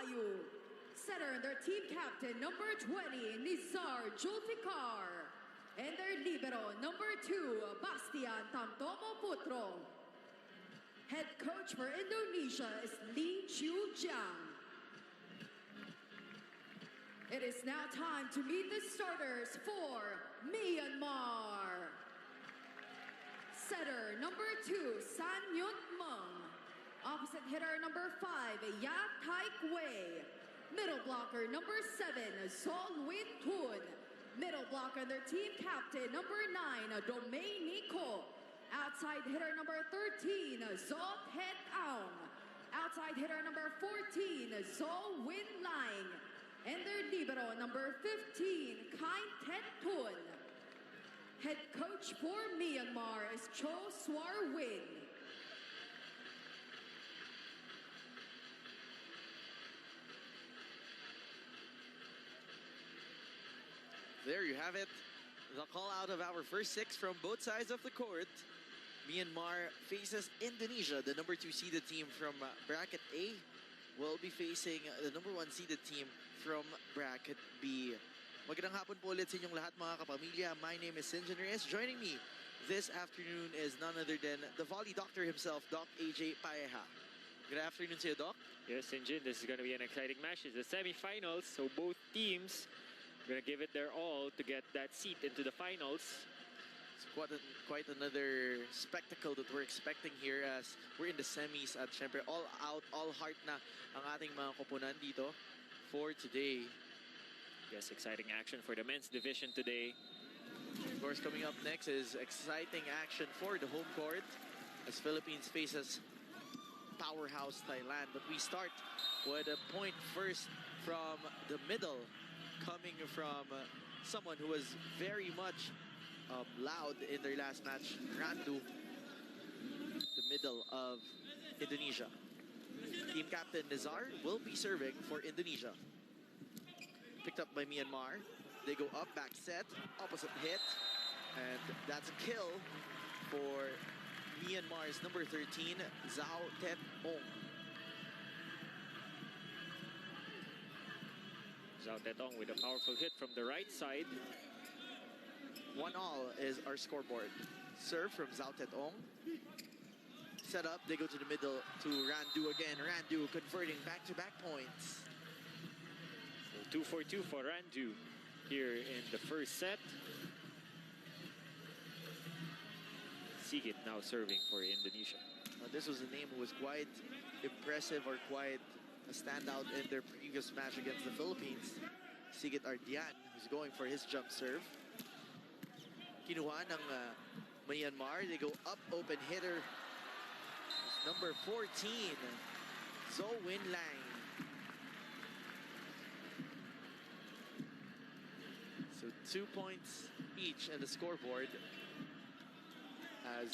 Melayu. Setter and their team captain, number 20, Nizar Julfikar. And their libero, number 2, Bastian Tamtomo Putro. Head coach for Indonesia is Lee Chiu Jiang. It is now time to meet the starters for Myanmar. Setter, number 2, San Yun Meng. Opposite hitter, number 5, Ya Taik Wei. Middle blocker, number 7, Sol Win Tun. Middle blocker, their team captain, number 9, Domenico. Outside hitter, number 13, Zot Het Aung. Outside hitter, number 14, Zol Win Lang. And their libero, number 15, Kain Tet Tun. Head coach for Myanmar is Cho Swar Win. There you have it. The call out of our first 6 from both sides of the court. Myanmar faces Indonesia, the number 2 seeded team from bracket A. Will be facing the number 1 seeded team from bracket B. Magandang hapon po ulit sa inyong lahat mga kapamilya. My name is Sinjin Reyes. Joining me this afternoon is none other than the volley doctor himself, Doc AJ Pareja. Good afternoon to you, Doc. Yes, Sinjin, this is going to be an exciting match. It's the semifinals, so both teams are going to give it their all to get that seat into the finals. It's quite another spectacle that we're expecting here as we're in the semis at syempre all out, all heart na ang ating mga koponan dito for today. Yes, exciting action for the men's division today. Of course, coming up next is exciting action for the home court as Philippines faces powerhouse Thailand. But we start with a point first from the middle, coming from someone who was very much loud in their last match, Randu, the middle of Indonesia. Team captain Nizar will be serving for Indonesia. Picked up by Myanmar. They go up, back set, opposite hit, and that's a kill for Myanmar's number 13, Zhao Tet Ong. Zhao Tet Ong with a powerful hit from the right side. 1-all is our scoreboard. Serve from Zhao Tet Ong. Set up, they go to the middle to Randu again. Randu converting back-to-back points. So 2 for 2 for Randu here in the first set. Sigit now serving for Indonesia. This was a name who was quite impressive or quite a standout in their previous match against the Philippines. Sigit Ardian, who's going for his jump serve. Kinuha ng Myanmar. They go up, open hitter. It's number 14, Zo Win Lang. So 2 points each in the scoreboard as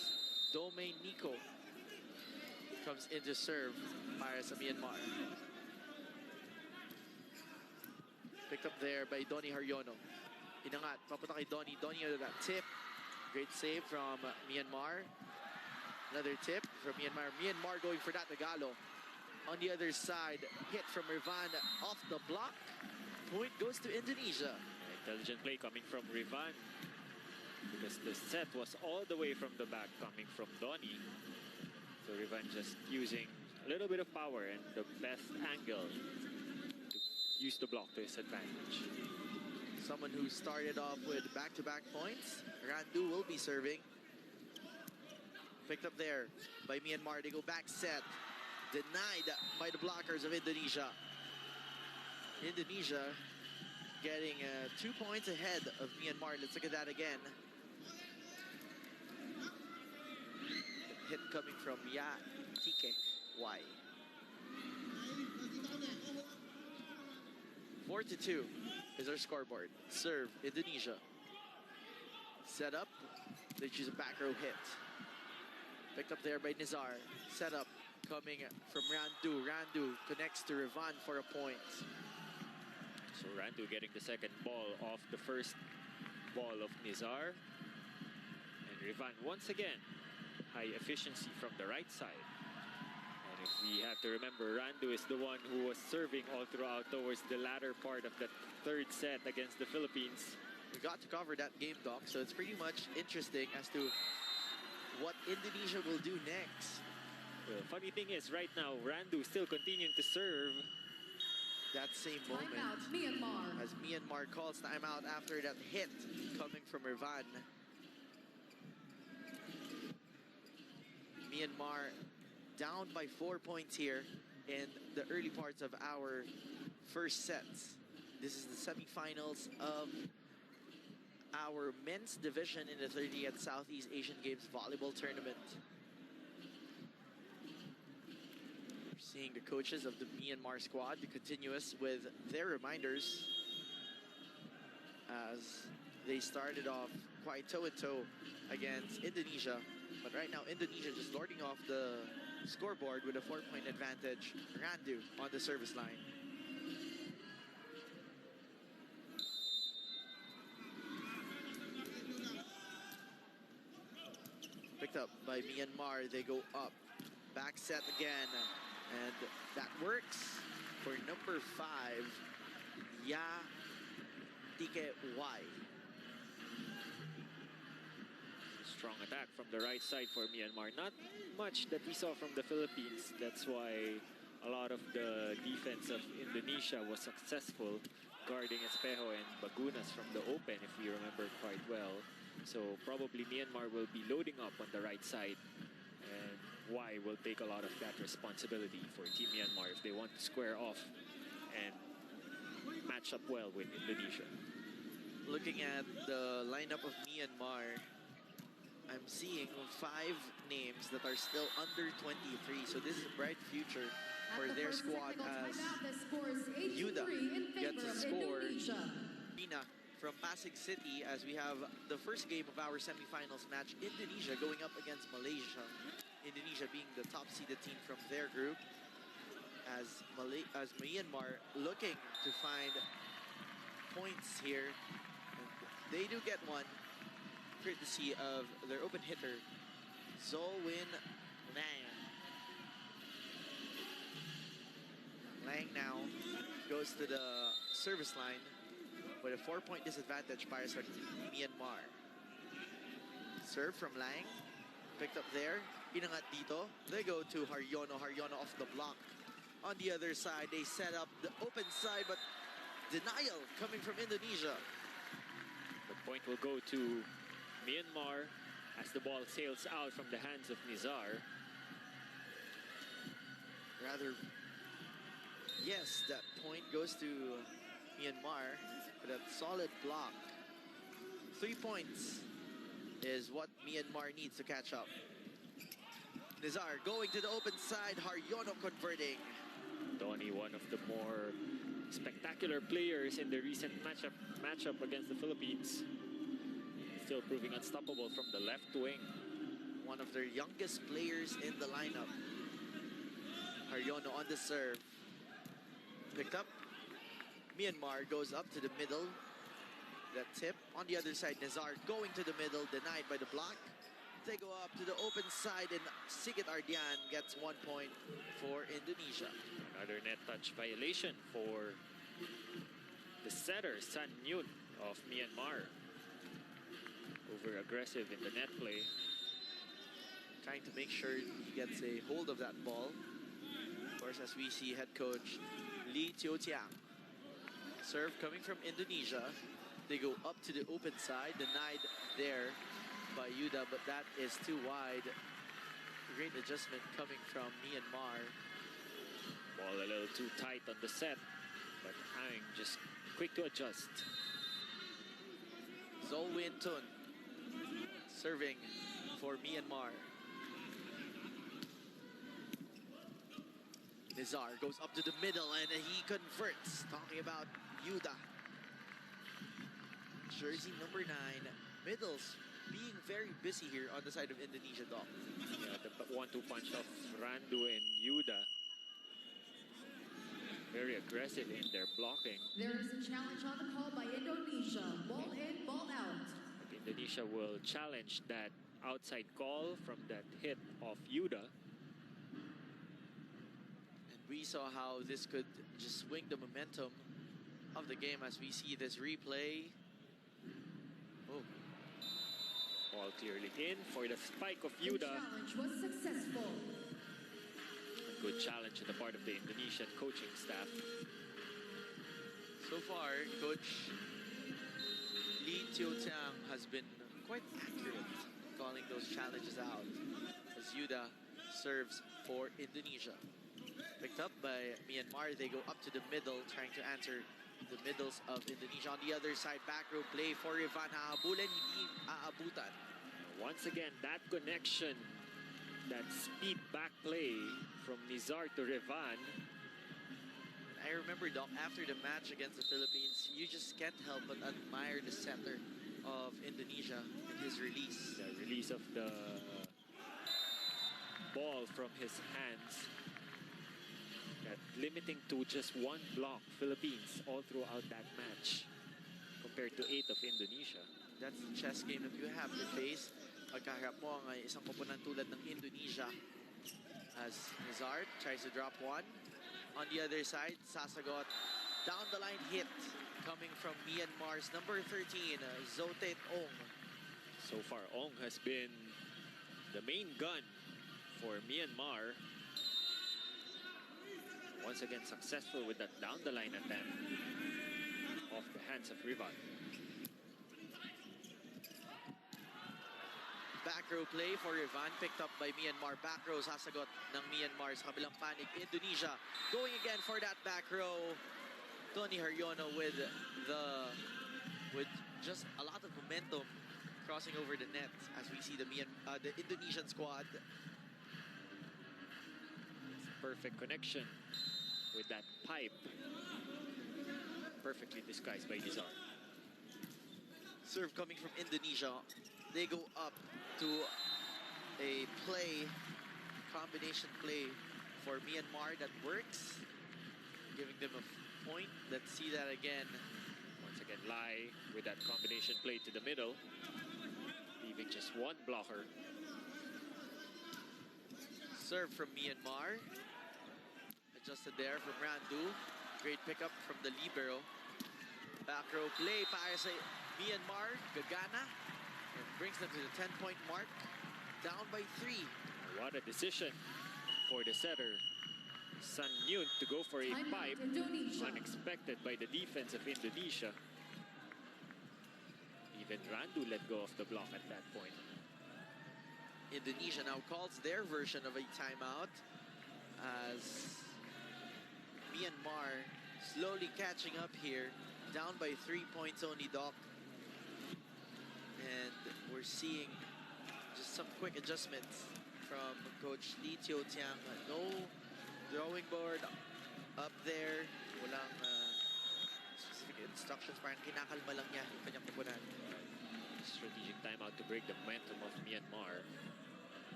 Domenico comes in to serve para sa Myanmar. Picked up there by Donnie Haryono. Inangat, papunta kay Donnie. Donnie under that tip. Great save from Myanmar. Another tip from Myanmar. Myanmar going for that Tagalog. On the other side, hit from Rivan off the block. Point goes to Indonesia. Intelligent play coming from Rivan, because the set was all the way from the back coming from Donnie. So Rivan just using a little bit of power and the best angle to use the block to his advantage. Someone who started off with back-to-back points. Randu will be serving. Picked up there by Myanmar. They go back set. Denied by the blockers of Indonesia. Indonesia getting 2 points ahead of Myanmar. Let's look at that again. Hit coming from Ya Tike Y. 4-2 is our scoreboard. Serve Indonesia. Set up. They choose a back row hit. Picked up there by Nizar. Set up coming from Randu. Randu connects to Rivan for a point. So Randu getting the second ball off the first ball of Nizar. And Rivan once again, high efficiency from the right side. And If we have to remember, Randu is the one who was serving all throughout towards the latter part of the third set against the Philippines. We got to cover that game, Doc, so it's pretty much interesting as to what Indonesia will do next. Well, funny thing is, right now, Randu still continuing to serve. That same moment Timeout, Myanmar. as Myanmar calls timeout after that hit coming from Irvan. Myanmar down by 4 points here in the early parts of our first sets. This is the semifinals of our men's division in the 30th Southeast Asian Games Volleyball Tournament. We're seeing the coaches of the Myanmar squad be continuous with their reminders as they started off quite toe-to-toe against Indonesia. But right now, Indonesia just lording off the scoreboard with a 4-point advantage. Randu on the service line. Picked up by Myanmar. They go up. Back set again. And that works for number 5, Ya Tike Y. Strong attack from the right side for Myanmar. Not much that we saw from the Philippines. That's why a lot of the defense of Indonesia was successful guarding Espejo and Bagunas from the open, if we remember quite well. So probably Myanmar will be loading up on the right side, and Y will take a lot of that responsibility for Team Myanmar if they want to square off and match up well with Indonesia. Looking at the lineup of Myanmar, I'm seeing 5 names that are still under 23. So this is a bright future for their squad as Yuda gets a score. Rina from Pasig City as we have the first game of our semifinals match. Indonesia going up against Malaysia. Indonesia being the top-seeded team from their group as Myanmar looking to find points here. And they do get one, courtesy of their open hitter, Zolwin Lang. Lang now goes to the service line with a 4-point disadvantage para sa Myanmar. Serve from Lang, picked up there, inangat dito. They go to Haryono, Haryono off the block. On the other side, they set up the open side, but denial coming from Indonesia. The point will go to Myanmar as the ball sails out from the hands of Nizar. Rather, yes, that point goes to Myanmar with a solid block. 3 points is what Myanmar needs to catch up. Nizar going to the open side, Haryono converting. Donnie, one of the more spectacular players in the recent matchup against the Philippines. Still proving unstoppable from the left wing. One of their youngest players in the lineup. Haryono on the serve. Picked up. Myanmar goes up to the middle. That tip. On the other side, Nizar going to the middle, denied by the block. They go up to the open side, and Sigit Ardian gets 1 point for Indonesia. Another net touch violation for the setter, San Yun of Myanmar. Over aggressive in the net play. Trying to make sure he gets a hold of that ball. Of course, as we see head coach Lee Teo-tiang. Serve coming from Indonesia. They go up to the open side, denied there by Yuda, but that is too wide. Great adjustment coming from Myanmar. Ball a little too tight on the set, but Hang just quick to adjust. Zolwin Tun serving for Myanmar. Nizar goes up to the middle and he converts. Talking about Yuda. Jersey number 9. Middles being very busy here on the side of Indonesia, Doc. Yeah, the 1-2 punch of Randu and Yuda. Very aggressive in their blocking. There is a challenge on the call by Indonesia. Ball in, ball out. Indonesia will challenge that outside call from that hit of Yuda. we saw how this could just swing the momentum of the game as we see this replay. Oh. Ball clearly in for the spike of The Yuda. challenge was successful. Good challenge on the part of the Indonesian coaching staff. So far, Coach Lee Tio-Tiang has been quite accurate calling those challenges out as Yuda serves for Indonesia. Picked up by Myanmar, they go up to the middle, trying to answer the middles of Indonesia. On the other side, back row play for Ivan. Hahabulin, hindi aabutan. Once again, that connection, that speed back play from Nizar to Revan. I remember, Doc, after the match against the Philippines, you just can't help but admire the setter of Indonesia and his release. The release of the ball from his hands. That limiting to just one block, Philippines, all throughout that match, compared to 8 of Indonesia. That's the chess game that you have to face. Pagkaharap mo ang isang koponan tulad ng Indonesia as Nizar tries to drop one. On the other side, Sasagot, down the line hit coming from Myanmar's number 13, Zotet Ong. So far, Ong has been the main gun for Myanmar. Once again, successful with that down the line attempt off the hands of Rivan. Back row play for Ivan, picked up by Myanmar. Back row, sasagot ng Myanmar sa kabilang panig. Indonesia going again for that back row. Tony Haryono with just a lot of momentum crossing over the net as we see the Indonesian squad. Perfect connection with that pipe. Perfectly disguised by Nizar. Serve coming from Indonesia. They go up to a play, combination play for Myanmar that works, giving them a point. Let's see that again. Once again, Lai with that combination play to the middle, leaving just one blocker. Serve from Myanmar. Adjusted there from Randu. Great pickup from the libero. Back row play para sa Myanmar. Gagana. And brings them to the 10-point mark. Down by 3. What a decision for the setter, Sun Yun, to go for a Time out, pipe. Indonesia. Unexpected by the defense of Indonesia. Even Randu let go of the block at that point. Indonesia now calls their version of a timeout as Myanmar slowly catching up here. Down by 3 points only, Doc. And we're seeing just some quick adjustments from Coach Lee Tio-Tiang. No drawing board up there. Walang specific instructions. Parang kinakalma lang niya yung kanyang kupunan. Strategic timeout to break the momentum of Myanmar.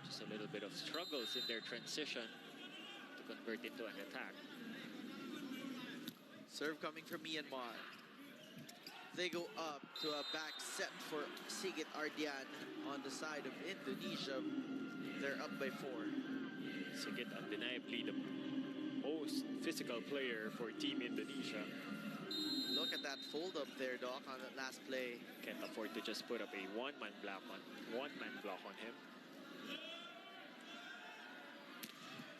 Just a little bit of struggles in their transition to convert into an attack. Serve coming from Myanmar. They go up to a back set for Sigit Ardian on the side of Indonesia. They're up by 4. Sigit undeniably the most physical player for Team Indonesia. Look at that fold up there, Doc, on that last play. Can't afford to just put up a one-man block on him.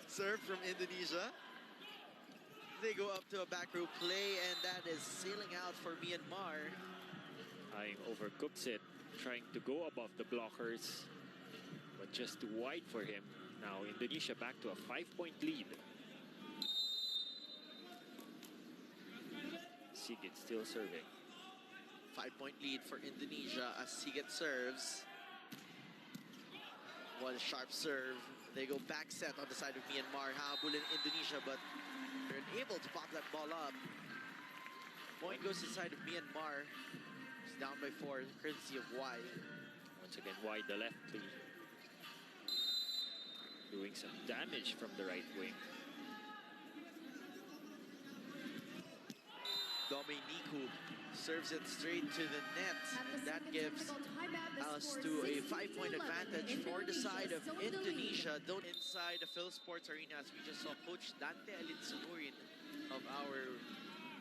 Serve from Indonesia. They go up to a back row play, and that is sailing out for Myanmar. Eyeing over Cooksit, trying to go above the blockers, but just too wide for him. Now Indonesia back to a 5-point lead. Sigit still serving. 5-point lead for Indonesia as Sigit serves. One sharp serve. They go back set on the side of Myanmar. Hahabulin Indonesia, but they're unable to pop that ball up. Point goes to the side of Myanmar. It's down by 4, courtesy of Y. Once again, wide the left knee. Doing some damage from the right wing. Dominicu serves it straight to the net. At the That second gives technical timeout, the us score to a 16 to 5-point 11 advantage in for the side of still in the lead. Indonesia. Don't inside the Phil Sports Arena, as we just saw Coach Dante Alinsunurin of our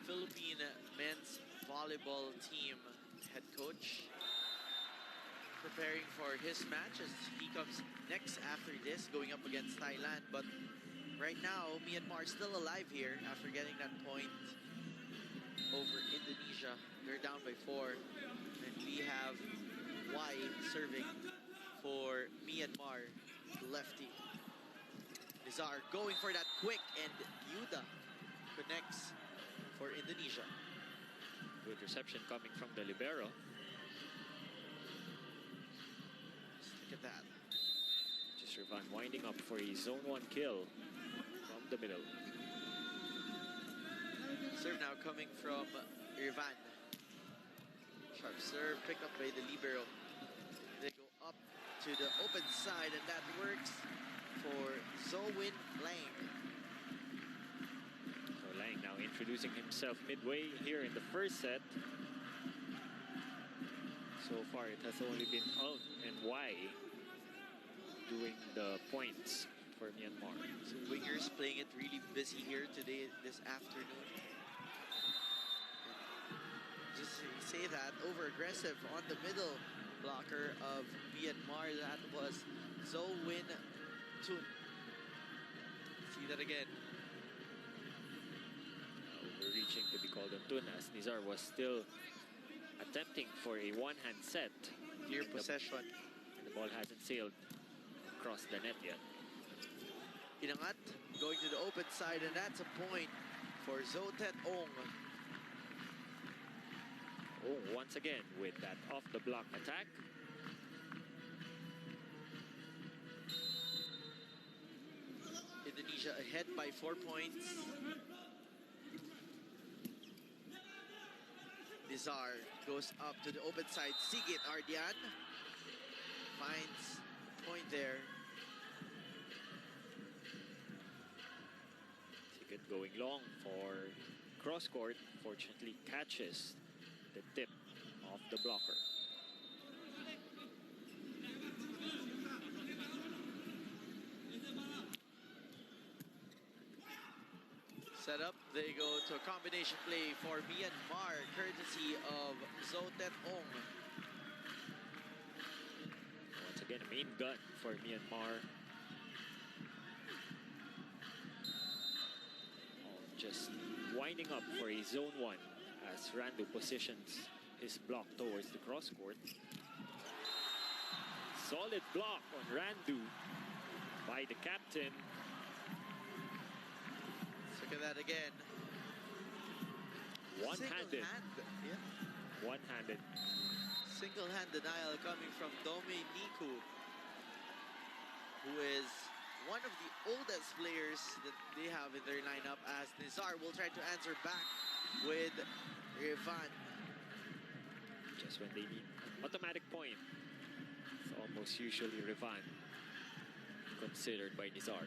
Philippine men's volleyball team head coach, preparing for his match as he comes next after this, going up against Thailand. But right now, Myanmar still alive here after getting that point over Indonesia. They're down by 4. And we have Y serving for Myanmar, lefty. Nizar going for that quick, and Yuda connects for Indonesia. Good reception coming from the libero. Look at that. Just Rivan winding up for a zone 1 kill from the middle. Serve now coming from Irvan. Sharp serve picked up by the libero. They go up to the open side, and that works for Zowin Lang. So Lang now introducing himself midway here in the first set. So far it has only been Out and Y doing the points for Myanmar. So wingers playing it really busy here today, this afternoon. Just say that, over-aggressive on the middle blocker of Myanmar. That was Zowin Tun. See that again. Overreaching to be called on Tun, as Nizar was still attempting for a one-hand set. Here possession. And the ball hasn't sailed across the net yet. Inangat going to the open side, and that's a point for Zotet Ong. Oh, once again with that off-the-block attack. Indonesia ahead by 4 points. Nizar goes up to the open side. Sigit Ardian finds a point there. Sigit going long for cross court. Fortunately catches the tip of the blocker. Set up, they go to a combination play for Myanmar, courtesy of Zotet Ong. Once again, a main gun for Myanmar. Just winding up for a zone 1 as Randu positions his block towards the cross court. Solid block on Randu by the captain. Look at that again. One-handed. Yeah. One-handed. Single-hand denial coming from Dominicu, who is one of the oldest players that they have in their lineup, as Nizar will try to answer back with Rivan. Just when they need automatic point, it's almost usually Rivan considered by Nizar.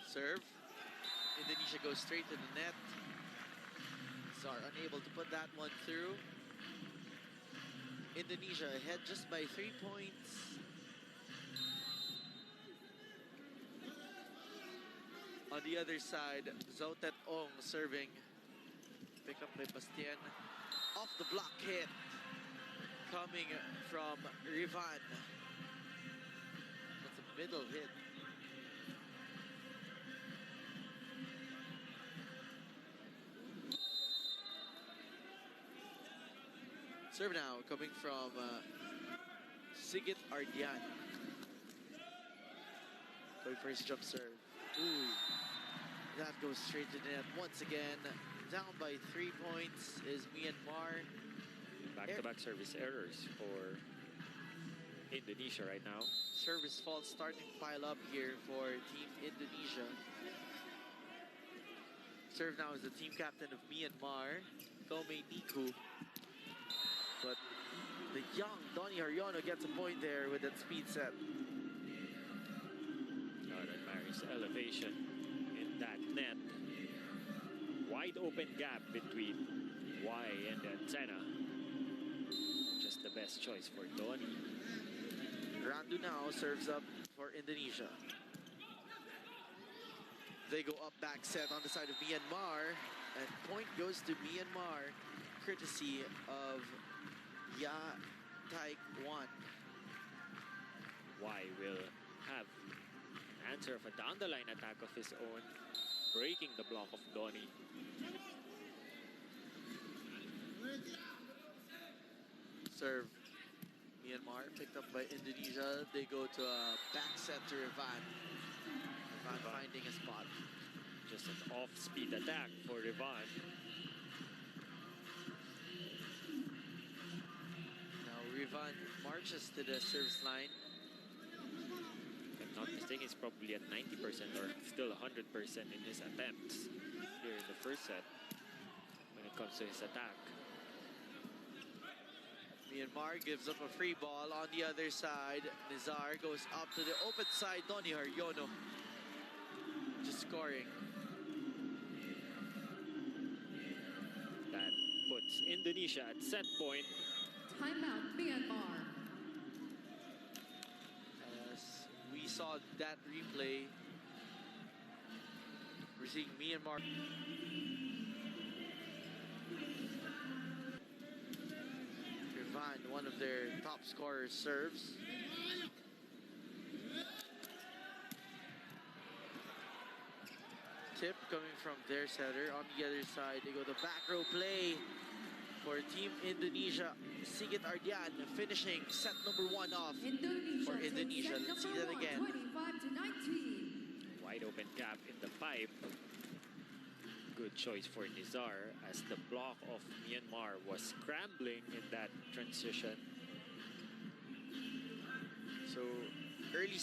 Serve. Indonesia goes straight to the net. Nizar unable to put that one through. Indonesia ahead just by 3 points. On the other side, Zotet Ong serving. Pick up by Bastien. Off the block hit. Coming from Rivan. That's a middle hit. Serve now coming from Sigit Ardian. Going for his jump serve. Ooh. That goes straight to the net once again. Down by 3 points is Myanmar. Back-to-back service errors for Indonesia right now. Service faults starting to pile up here for Team Indonesia. Serve now is the team captain of Myanmar, Dominicu. But the young Donny Haryono gets a point there with that speed set. lose elevation in that net. Wide open gap between Y and the antenna. Just the best choice for Donny. Randu now serves up for Indonesia. They go up back set on the side of Myanmar, and point goes to Myanmar, courtesy of Ya Taek-wan. Y will have an answer of a down-the-line attack of his own, breaking the block of Donny. Serve Myanmar, picked up by Indonesia. They go to a back set to Rivan. Rivan finding a spot. Just an off-speed attack for Rivan. Now Rivan marches to the service line. If I'm not mistaken, he's probably at 90% or still 100% in his attempts here in the first set when it comes to his attack. Myanmar gives up a free ball on the other side. Nizar goes up to the open side. Donny Haryono just scoring. That puts Indonesia at set point. Timeout, Myanmar. As we saw that replay, we're seeing Myanmar. Rivan, one of their top scorers, serves. Tip coming from their setter. On the other side, they go to back row play for Team Indonesia. Sigit Ardian finishing set number 1 off for Indonesia. Let's see that again. 25-19. Wide open gap in the pipe. Good choice for Nizar as the block of Myanmar was scrambling in that transition. So early